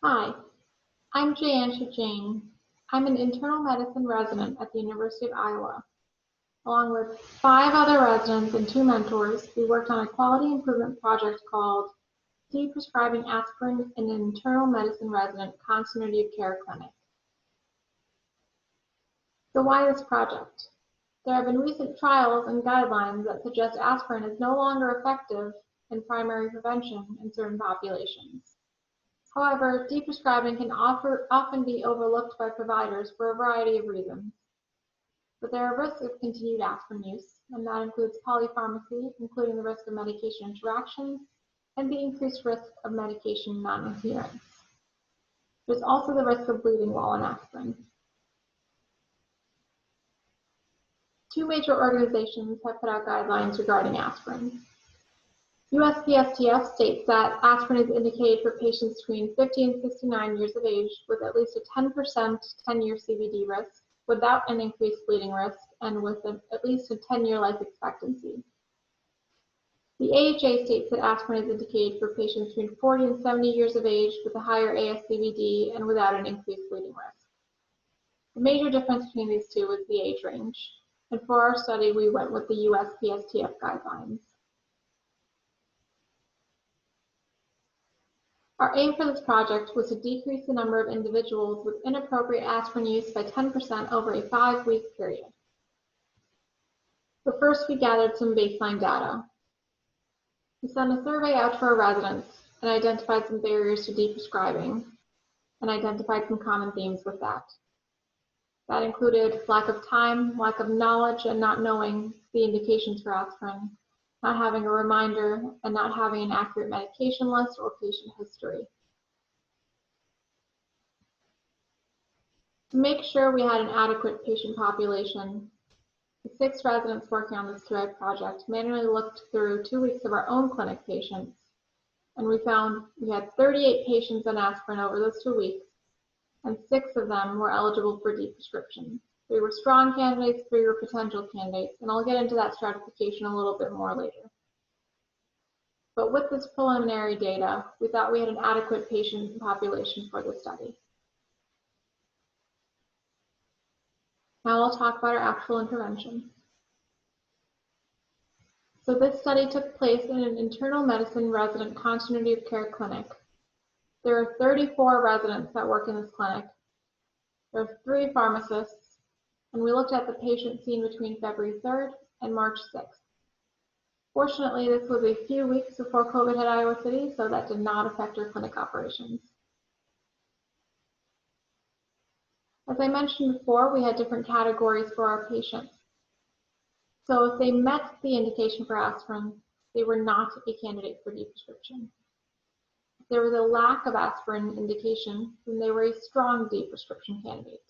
Hi, I'm Jayansha Jain. I'm an internal medicine resident at the University of Iowa. Along with 5 other residents and 2 mentors, we worked on a quality improvement project called Deprescribing Aspirin in an Internal Medicine Resident Continuity of Care Clinic. So why this project? There have been recent trials and guidelines that suggest aspirin is no longer effective in primary prevention in certain populations. However, deprescribing can often be overlooked by providers for a variety of reasons. But there are risks of continued aspirin use, and that includes polypharmacy, including the risk of medication interactions, and the increased risk of medication non-adherence. There's also the risk of bleeding while on aspirin. 2 major organizations have put out guidelines regarding aspirin. USPSTF states that aspirin is indicated for patients between 50 and 69 years of age with at least a 10% 10-year CVD risk, without an increased bleeding risk, and with at least a 10-year life expectancy. The AHA states that aspirin is indicated for patients between 40 and 70 years of age with a higher ASCVD and without an increased bleeding risk. The major difference between these two is the age range, and for our study, we went with the USPSTF guidelines. Our aim for this project was to decrease the number of individuals with inappropriate aspirin use by 10% over a 5-week period. But first, we gathered some baseline data. We sent a survey out to our residents and identified some barriers to deprescribing and identified some common themes with that. That included lack of time, lack of knowledge, and not knowing the indications for aspirin, not having a reminder, and not having an accurate medication list or patient history. To make sure we had an adequate patient population, the 6 residents working on this QA project manually looked through 2 weeks of our own clinic patients, and we found we had 38 patients on aspirin over those 2 weeks, and 6 of them were eligible for deprescription. 3 were strong candidates, 3 were potential candidates, and I'll get into that stratification a little bit more later. But with this preliminary data, we thought we had an adequate patient population for the study. Now I'll talk about our actual intervention. So this study took place in an internal medicine resident continuity of care clinic. There are 34 residents that work in this clinic. There are 3 pharmacists, and we looked at the patients seen between February 3rd and March 6th. Fortunately, this was a few weeks before COVID hit Iowa City, so that did not affect our clinic operations. As I mentioned before, we had different categories for our patients. So if they met the indication for aspirin, they were not a candidate for deprescription. If there was a lack of aspirin indication, then they were a strong deprescription candidate.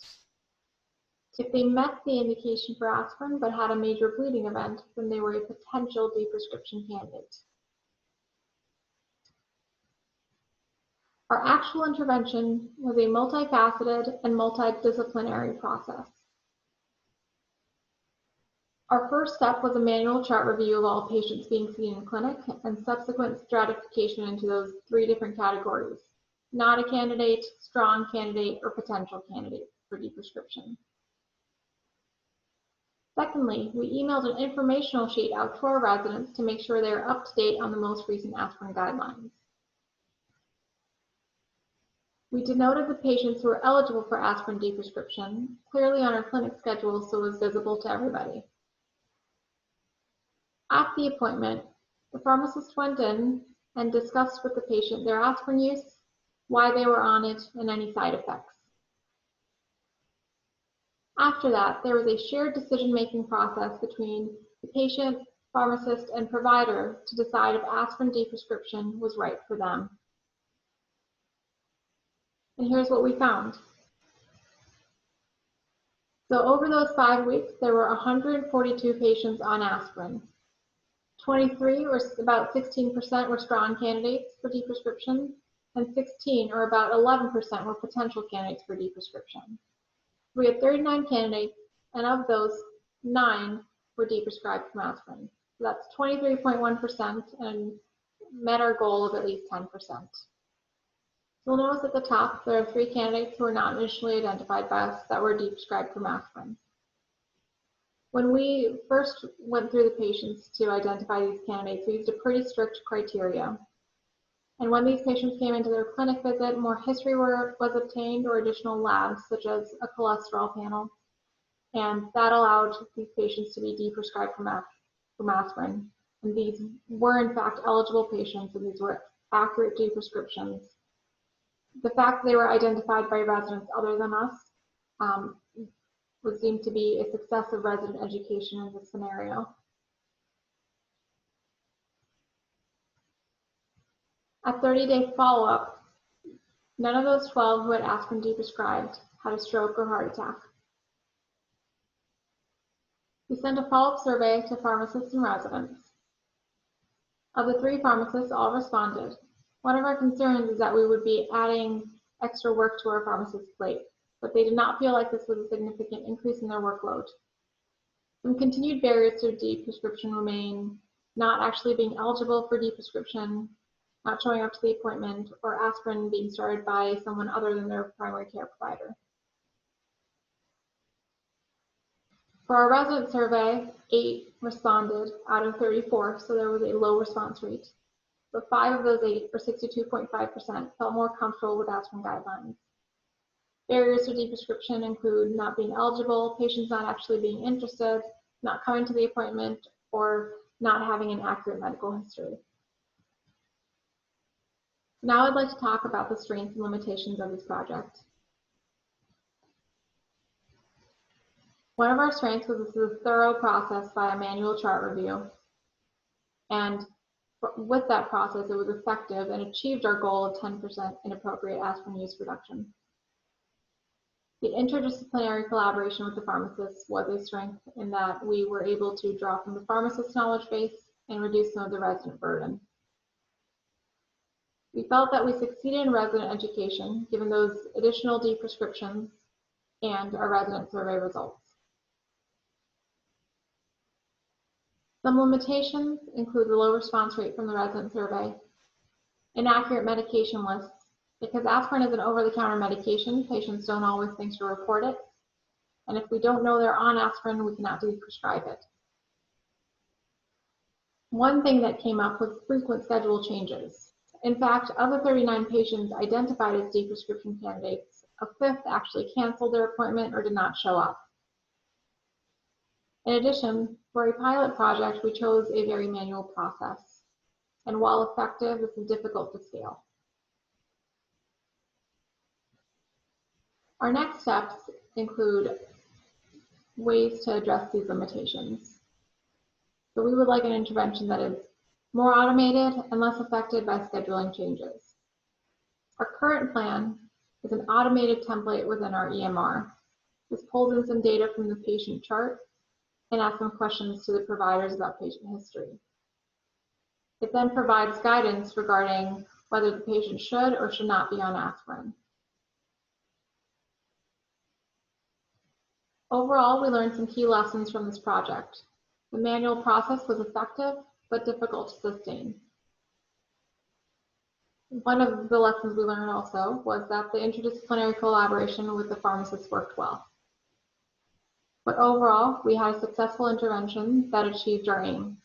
If they met the indication for aspirin but had a major bleeding event, then they were a potential deprescription candidate. Our actual intervention was a multifaceted and multidisciplinary process. Our first step was a manual chart review of all patients being seen in clinic and subsequent stratification into those 3 different categories: not a candidate, strong candidate, or potential candidate for deprescription. Secondly, we emailed an informational sheet out to our residents to make sure they are up to date on the most recent aspirin guidelines. We denoted the patients who were eligible for aspirin deprescription clearly on our clinic schedule so it was visible to everybody. At the appointment, the pharmacist went in and discussed with the patient their aspirin use, why they were on it, and any side effects. After that, there was a shared decision-making process between the patient, pharmacist, and provider to decide if aspirin deprescription was right for them. And here's what we found. So over those 5 weeks, there were 142 patients on aspirin. 23, or about 16%, were strong candidates for deprescription, and 16, or about 11%, were potential candidates for deprescription. We had 39 candidates, and of those, 9 were deprescribed from aspirin. So that's 23.1% and met our goal of at least 10%. You'll notice at the top there are 3 candidates who were not initially identified by us that were deprescribed from aspirin. When we first went through the patients to identify these candidates, we used a pretty strict criteria. And when these patients came into their clinic visit, more history was obtained or additional labs, such as a cholesterol panel, and that allowed these patients to be deprescribed from aspirin. And these were in fact eligible patients, and these were accurate deprescriptions. The fact that they were identified by residents other than us was deemed to be a success of resident education in this scenario. At 30-day follow-up, none of those 12 who had aspirin deprescribed had a stroke or heart attack. We sent a follow-up survey to pharmacists and residents. Of the 3 pharmacists, all responded. One of our concerns is that we would be adding extra work to our pharmacists' plate, but they did not feel like this was a significant increase in their workload. Some continued barriers to deprescription remain: not actually being eligible for deprescription, not showing up to the appointment, or aspirin being started by someone other than their primary care provider. For our resident survey, 8 responded out of 34, so there was a low response rate. But 5 of those 8, or 62.5%, felt more comfortable with aspirin guidelines. Barriers to deprescription include not being eligible, patients not actually being interested, not coming to the appointment, or not having an accurate medical history. Now I'd like to talk about the strengths and limitations of this project. One of our strengths was this is a thorough process by a manual chart review. And with that process, it was effective and achieved our goal of 10% inappropriate aspirin use reduction. The interdisciplinary collaboration with the pharmacists was a strength in that we were able to draw from the pharmacist's knowledge base and reduce some of the resident burden. We felt that we succeeded in resident education, given those additional deprescriptions and our resident survey results. Some limitations include the low response rate from the resident survey, inaccurate medication lists. Because aspirin is an over-the-counter medication, patients don't always think to report it. And if we don't know they're on aspirin, we cannot deprescribe it. One thing that came up was frequent schedule changes. In fact, of the 39 patients identified as deprescription candidates, a 5th actually canceled their appointment or did not show up. In addition, for a pilot project, we chose a very manual process. And while effective, this is difficult to scale. Our next steps include ways to address these limitations. So we would like an intervention that is more automated and less affected by scheduling changes. Our current plan is an automated template within our EMR. This pulls in some data from the patient chart and asks some questions to the providers about patient history. It then provides guidance regarding whether the patient should or should not be on aspirin. Overall, we learned some key lessons from this project. The manual process was effective, but difficult to sustain. One of the lessons we learned also was that the interdisciplinary collaboration with the pharmacists worked well. But overall, we had a successful intervention that achieved our aim.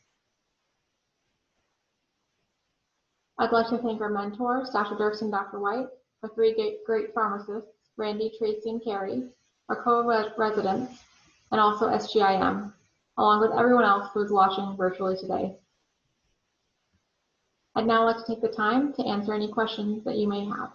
I'd like to thank our mentors, Dr. Dirks and Dr. White, our 3 great pharmacists, Randy, Tracy, and Carrie, our co-residents, and also SGIM, along with everyone else who is watching virtually today. I'd now like to take the time to answer any questions that you may have.